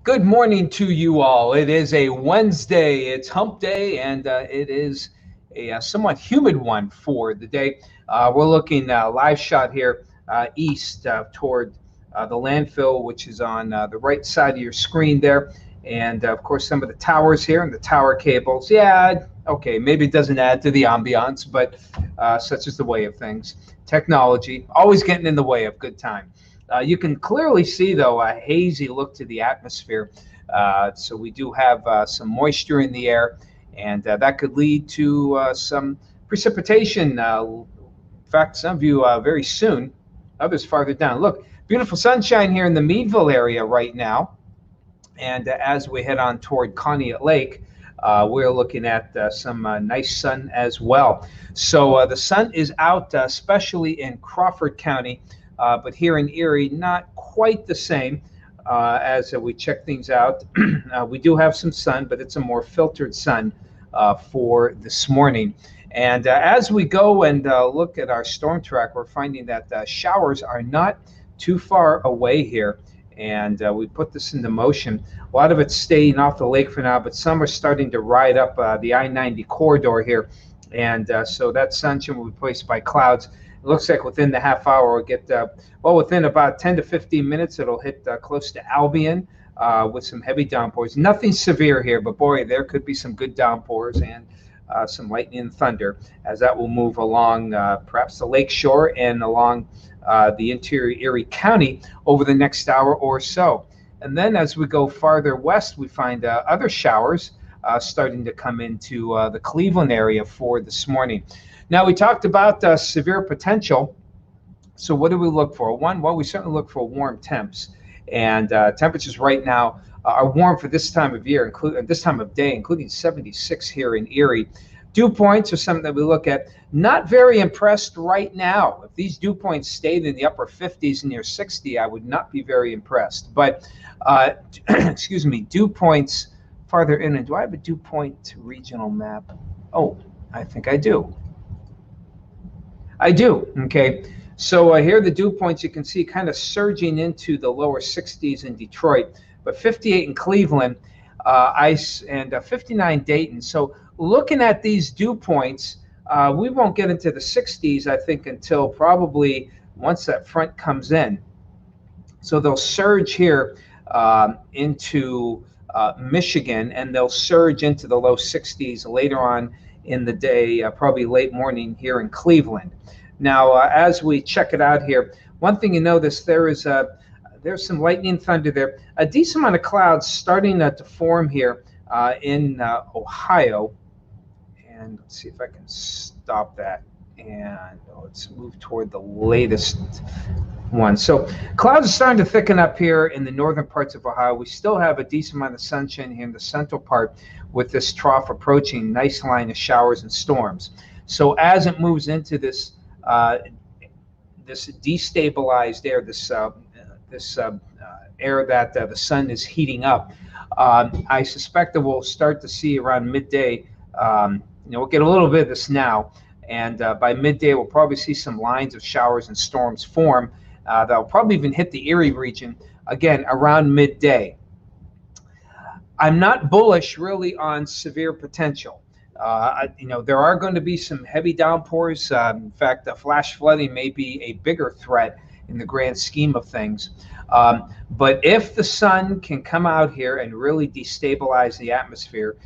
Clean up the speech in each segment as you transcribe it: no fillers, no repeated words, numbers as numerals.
Good morning to you all. It is a Wednesday. It's hump day, and it is a somewhat humid one for the day. We're looking live shot here east toward the landfill, which is on the right side of your screen there. And of course, some of the towers here and the tower cables. Yeah, okay, maybe it doesn't add to the ambiance, but such is the way of things. Technology always getting in the way of good time. You can clearly see, though, a hazy look to the atmosphere. So we do have some moisture in the air, and that could lead to some precipitation. In fact, some of you very soon, others farther down. Look, beautiful sunshine here in the Meadville area right now. And as we head on toward Conneaut Lake, we're looking at some nice sun as well. So the sun is out, especially in Crawford County. But here in Erie, not quite the same as we check things out. We do have some sun, but it's a more filtered sun for this morning. And as we go and look at our storm track, we're finding that showers are not too far away here. And we put this into motion. A lot of it's staying off the lake for now, but some are starting to ride up the I-90 corridor here. And so that sunshine will be replaced by clouds. It looks like within the half hour we'll get, within about 10 to 15 minutes, it'll hit close to Albion with some heavy downpours. Nothing severe here, but boy, there could be some good downpours and some lightning and thunder as that will move along perhaps the lake shore and along the interior Erie County over the next hour or so. And then as we go farther west, we find other showers starting to come into the Cleveland area for this morning. Now, we talked about severe potential. So what do we look for? One, well, we certainly look for warm temps. And temperatures right now are warm for this time of year, this time of day, including 76 here in Erie. Dew points are something that we look at. Not very impressed right now. If these dew points stayed in the upper 50s and near 60, I would not be very impressed. But, excuse me, dew points farther in. And do I have a dew point regional map? Oh, I think I do. I do, okay. So here are the dew points. You can see kind of surging into the lower 60s in Detroit, but 58 in Cleveland, ice, and 59 Dayton. So looking at these dew points, we won't get into the 60s, I think, until probably once that front comes in. So they'll surge here into Michigan, and they'll surge into the low 60s later on in the day, probably late morning here in Cleveland. Now, as we check it out here, one thing you notice, there's some lightning and thunder there. A decent amount of clouds starting to form here in Ohio. And let's see if I can stop that. And let's move toward the latest one. So clouds are starting to thicken up here in the northern parts of Ohio. We still have a decent amount of sunshine here in the central part with this trough approaching, nice line of showers and storms. So as it moves into this this destabilized air, this air that the sun is heating up, I suspect that we'll start to see around midday. We'll get a little bit of this now, and by midday we'll probably see some lines of showers and storms form that'll probably even hit the Erie region again around midday. I'm not bullish really on severe potential. There are going to be some heavy downpours. In fact, flash flooding may be a bigger threat in the grand scheme of things. But if the sun can come out here and really destabilize the atmosphere,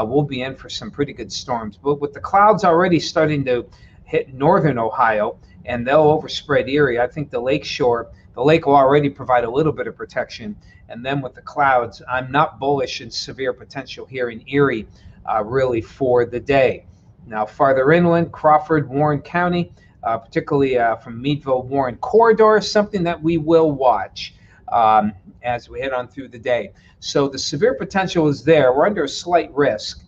we'll be in for some pretty good storms. But with the clouds already starting to hit northern Ohio, and they'll overspread Erie, I think the lake will already provide a little bit of protection. And then with the clouds, I'm not bullish in severe potential here in Erie, really for the day. Now, farther inland, Crawford, Warren County, particularly from Meadville, Warren corridor, something that we will watch as we head on through the day. So the severe potential is there. We're under a slight risk.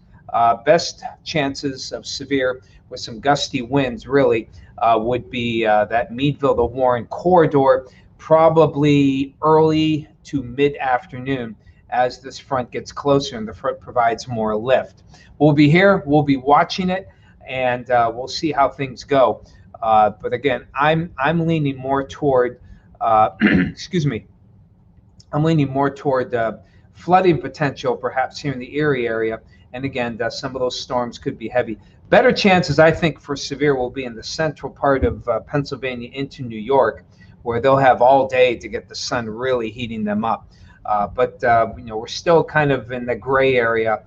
Best chances of severe with some gusty winds really would be that Meadville to Warren corridor, probably early to mid-afternoon as this front gets closer and the front provides more lift. We'll be here, we'll be watching it, and we'll see how things go. But again, I'm leaning more toward, excuse me, I'm leaning more toward flooding potential perhaps here in the Erie area. And again, some of those storms could be heavy. Better chances, I think, for severe will be in the central part of Pennsylvania into New York, where they'll have all day to get the sun really heating them up. But we're still kind of in the gray area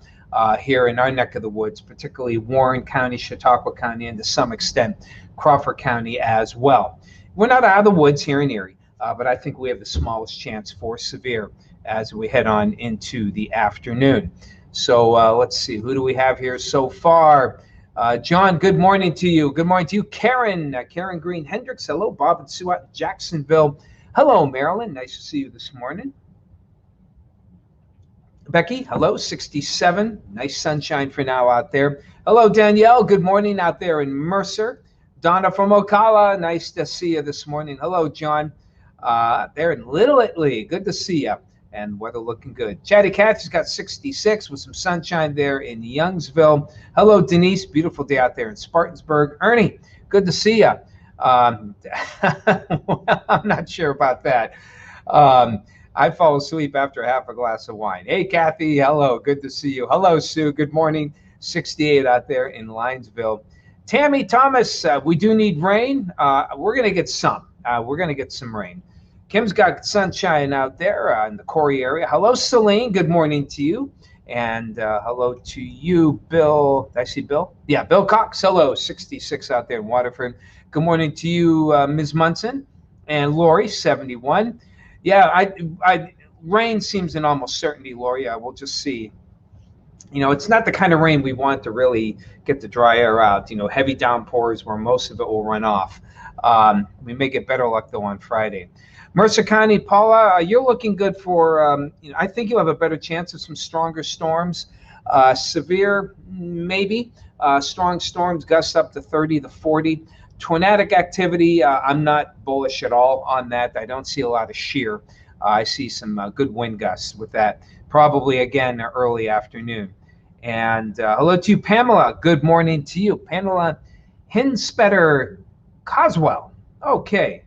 here in our neck of the woods, particularly Warren County, Chautauqua County, and to some extent Crawford County as well. We're not out of the woods here in Erie, but I think we have the smallest chance for severe as we head on into the afternoon. So let's see, who do we have here so far? John, good morning to you. Good morning to you. Karen Green Hendricks. Hello, Bob and Sue out in Jacksonville. Hello, Marilyn. Nice to see you this morning. Becky, hello, 67. Nice sunshine for now out there. Hello, Danielle. Good morning out there in Mercer. Donna from Ocala. Nice to see you this morning. Hello, John. There in Little Italy. Good to see you. And weather looking good. Chatty Cathy's got 66 with some sunshine there in Youngsville. Hello, Denise. Beautiful day out there in Spartansburg. Ernie, good to see you. Well, I'm not sure about that. I fall asleep after half a glass of wine. Hey, Kathy. Hello. Good to see you. Hello, Sue. Good morning. 68 out there in Linesville. Tammy Thomas, we do need rain. We're going to get some. We're going to get some rain. Kim's got sunshine out there in the Corey area. Hello, Celine. Good morning to you. And hello to you, Bill. Did I see Bill? Yeah, Bill Cox. Hello, 66 out there in Waterford. Good morning to you, Ms. Munson. And Lori, 71. Yeah, rain seems an almost certainty, Lori. We'll just see. It's not the kind of rain we want to really get the dry air out. Heavy downpours where most of it will run off. We may get better luck, though, on Friday. Mercer County, Paula, you're looking good for, I think you'll have a better chance of some stronger storms. Severe, maybe. Strong storms, gusts up to 30 to 40. Tornadic activity, I'm not bullish at all on that. I don't see a lot of shear. I see some good wind gusts with that. Probably, again, early afternoon. And hello to you, Pamela. Good morning to you. Pamela Hinspetter Coswell. Okay.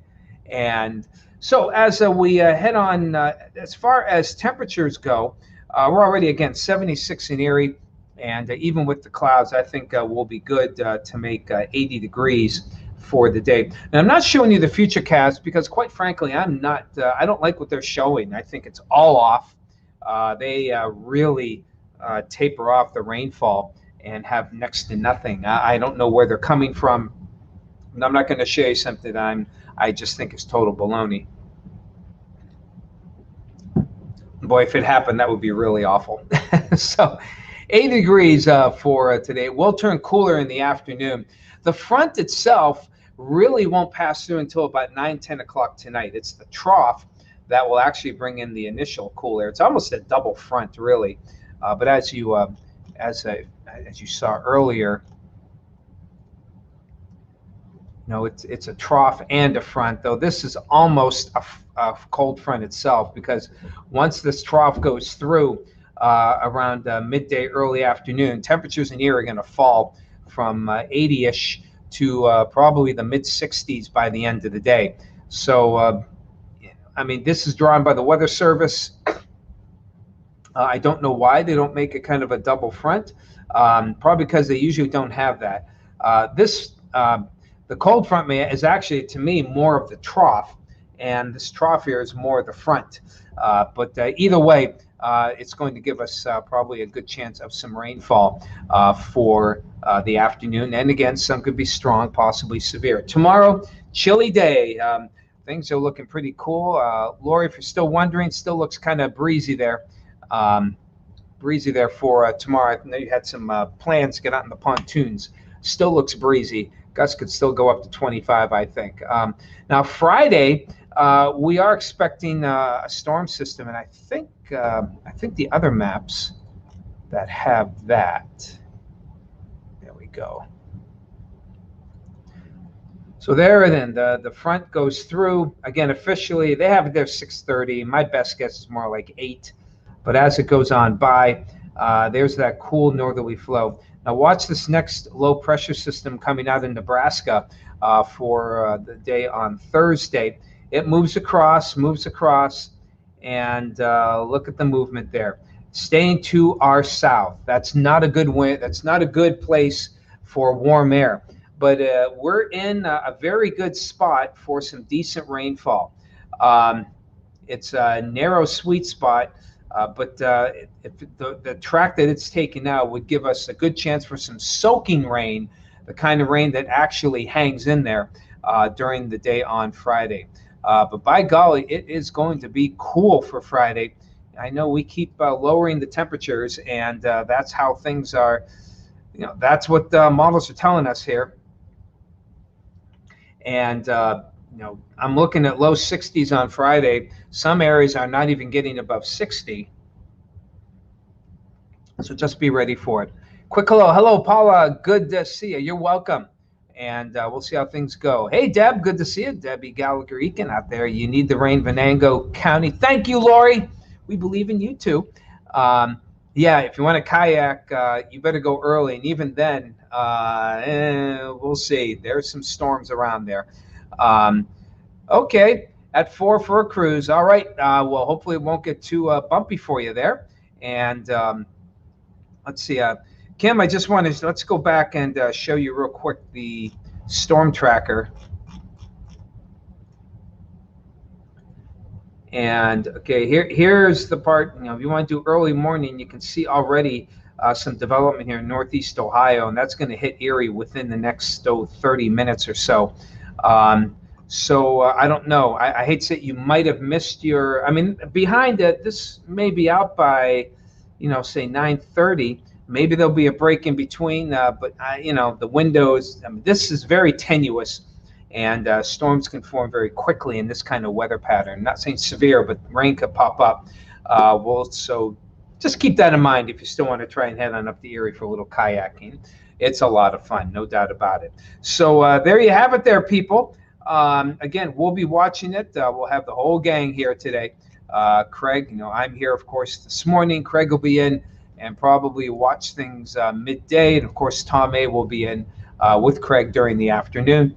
And so as we head on, as far as temperatures go, we're already, again, 76 in Erie. And even with the clouds, I think we'll be good to make 80 degrees for the day. And I'm not showing you the future cast because, quite frankly, I don't like what they're showing. I think it's all off. They really taper off the rainfall and have next to nothing. I don't know where they're coming from. And I'm not going to show you something I just think is total baloney. Boy, if it happened, that would be really awful. So 80 degrees for today. We'll turn cooler in the afternoon. The front itself really won't pass through until about 9, 10 o'clock tonight. It's the trough that will actually bring in the initial cool air. It's almost a double front, really. But as you saw earlier, it's a trough and a front, though this is almost a cold front itself, because once this trough goes through around midday, early afternoon, temperatures in here are going to fall from 80-ish to probably the mid-60s by the end of the day. So, this is drawn by the Weather Service. I don't know why they don't make it kind of a double front. Probably because they usually don't have that. The cold front is actually, to me, more of the trough, and this trough here is more of the front. But either way, it's going to give us probably a good chance of some rainfall for the afternoon. And again, some could be strong, possibly severe. Tomorrow, chilly day. Things are looking pretty cool. Lori, if you're still wondering, still looks kind of breezy there. Breezy there for tomorrow. I know you had some plans to get out in the pontoons. Still looks breezy. Gusts could still go up to 25, I think. Now, Friday, we are expecting a storm system, and I think the other maps that have that. There we go. So there, then the front goes through. Again, officially, they have it there 6:30. My best guess is more like 8. But as it goes on by, there's that cool northerly flow. Now watch this next low pressure system coming out of Nebraska for the day on Thursday. It moves across, And look at the movement there. Staying to our south. That's not a good wind. That's not a good place for warm air. But we're in a very good spot for some decent rainfall. Um, it's a narrow sweet spot, but if the track that it's taking now would give us a good chance for some soaking rain, the kind of rain that actually hangs in there during the day on Friday. But by golly, it is going to be cool for Friday. I know we keep lowering the temperatures, and that's how things are. That's what the models are telling us here. And I'm looking at low 60s on Friday. Some areas are not even getting above 60. So just be ready for it. Quick hello, Paula. Good to see you. You're welcome. And we'll see how things go. Hey, Deb. Good to see you. Debbie Gallagher-Eakin out there. You need the rain, Venango County. Thank you, Lori. We believe in you, too. Yeah, if you want to kayak, you better go early. And even then, we'll see. There's some storms around there. Okay, at 4 for a cruise. All right. Well, hopefully it won't get too bumpy for you there. And let's see. Kim, I just wanted to, let's go back and show you real quick the storm tracker. And okay, here's the part. If you want to do early morning, you can see already some development here in Northeast Ohio, and that's going to hit Erie within the next 30 minutes or so. So I don't know. I hate to say you might have missed your. I mean, behind it, this may be out by, say 9:30. Maybe there'll be a break in between, but the windows. I mean, this is very tenuous. And storms can form very quickly in this kind of weather pattern. Not saying severe, but rain could pop up. So just keep that in mind if you still want to try and head on up to Erie for a little kayaking. It's a lot of fun, no doubt about it. So there you have it there, people. Again, we'll be watching it. We'll have the whole gang here today. Craig, I'm here, of course, this morning. Craig will be in and probably watch things midday. And, of course, Tom A. will be in with Craig during the afternoon,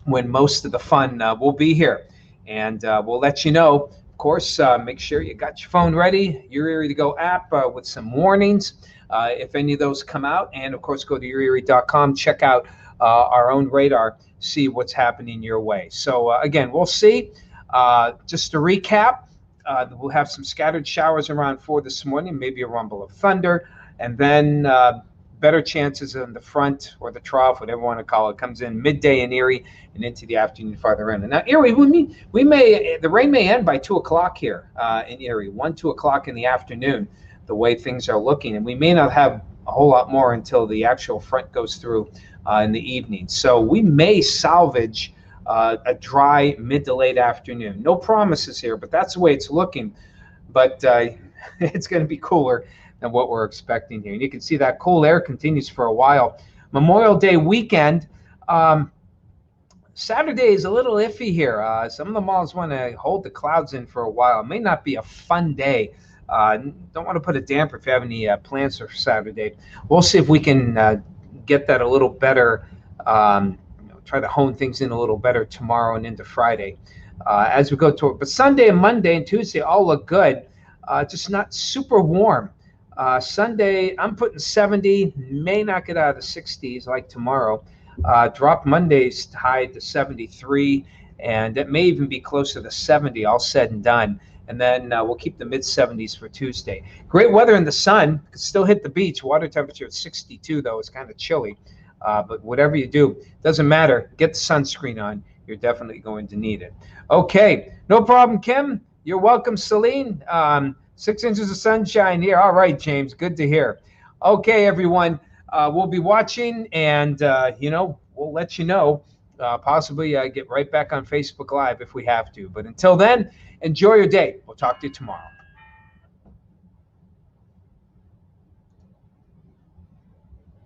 when most of the fun will be here. And we'll let you know, of course, make sure you got your phone ready, your Erie to Go app with some warnings if any of those come out. And, of course, go to yourerie.com, check out our own radar, see what's happening your way. So, again, we'll see. Just to recap, we'll have some scattered showers around 4 this morning, maybe a rumble of thunder, and then better chances in the front or the trough, whatever you want to call it, comes in midday in Erie and into the afternoon farther in. And now Erie, the rain may end by 2 o'clock here in Erie, 2 o'clock in the afternoon, the way things are looking. And we may not have a whole lot more until the actual front goes through in the evening. So we may salvage a dry mid to late afternoon. No promises here, but that's the way it's looking. But it's going to be cooler than what we're expecting here. And you can see that cool air continues for a while. Memorial Day weekend. Saturday is a little iffy here. Some of the malls want to hold the clouds in for a while. It may not be a fun day. Don't want to put a damper if you have any plans for Saturday. We'll see if we can get that a little better, try to hone things in a little better tomorrow and into Friday as we go toward. But Sunday and Monday and Tuesday all look good, just not super warm. Sunday, I'm putting 70, may not get out of the 60s like tomorrow. Drop Monday's high to 73, and it may even be closer to 70, all said and done. And then we'll keep the mid-70s for Tuesday. Great weather in the sun. Could still hit the beach. Water temperature at 62, though. It's kind of chilly. But whatever you do, doesn't matter. Get the sunscreen on. You're definitely going to need it. Okay, no problem, Kim. You're welcome, Celine. 6 inches of sunshine here. All right, James. Good to hear. Okay, everyone. We'll be watching, and, we'll let you know. Possibly get right back on Facebook Live if we have to. But until then, enjoy your day. We'll talk to you tomorrow.